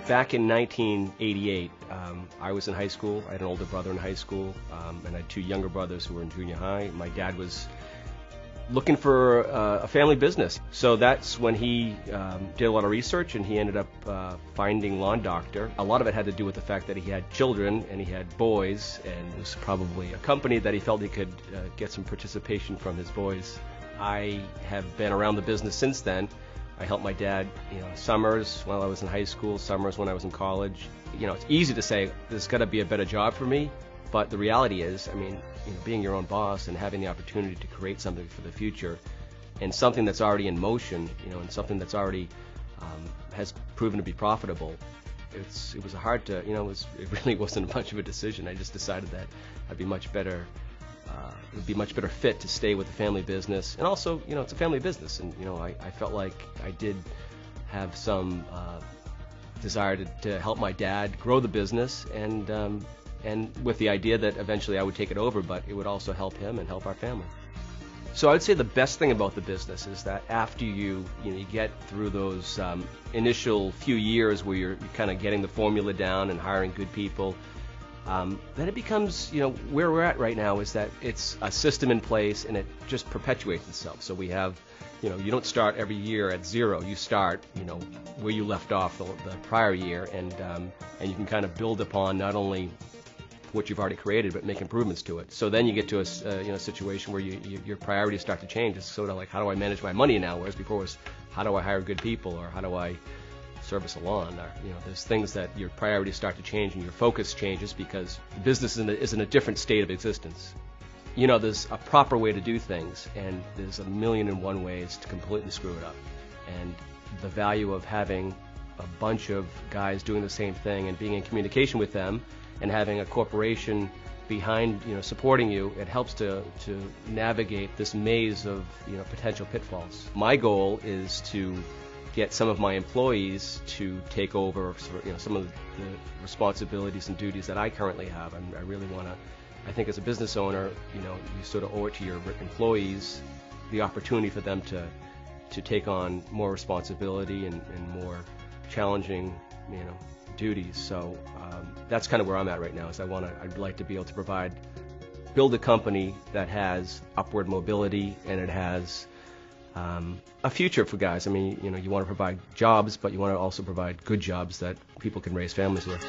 Back in 1988, I was in high school. I had an older brother in high school, and I had two younger brothers who were in junior high. My dad was looking for a family business. So that's when he did a lot of research, and he ended up finding Lawn Doctor. A lot of it had to do with the fact that he had children and he had boys, and it was probably a company that he felt he could get some participation from his boys. I have been around the business since then. I helped my dad, summers while I was in high school, summers when I was in college. It's easy to say there's got to be a better job for me, but the reality is, being your own boss and having the opportunity to create something for the future, and something that's already in motion, and something that's already has proven to be profitable. It was hard to, it really wasn't much of a decision. I just decided that I'd be much better. It would be much better fit to stay with the family business, and also, it's a family business, and I felt like I did have some desire to help my dad grow the business, and with the idea that eventually I would take it over, but it would also help him and help our family. So I would say the best thing about the business is that after you get through those initial few years where you're kind of getting the formula down and hiring good people. Then it becomes, where we're at right now is that it's a system in place and it just perpetuates itself. So we have, you don't start every year at zero. You start, where you left off the prior year, and you can kind of build upon not only what you've already created, but make improvements to it. So then you get to a situation where your priorities start to change. It's sort of like, how do I manage my money now? Whereas before it was, how do I hire good people, or how do I service a lawn, or there's things that your priorities start to change and your focus changes because the business is in a different state of existence. There's a proper way to do things, and there's a million and one ways to completely screw it up. And the value of having a bunch of guys doing the same thing and being in communication with them, and having a corporation behind supporting you, it helps to navigate this maze of potential pitfalls. My goal is to get some of my employees to take over some of the responsibilities and duties that I currently have. I really want to, I think as a business owner, you sort of owe it to your employees the opportunity for them to take on more responsibility and more challenging duties. So that's kind of where I'm at right now. Is I'd like to be able to build a company that has upward mobility, and it has a future for guys. You want to provide jobs, but you want to also provide good jobs that people can raise families with.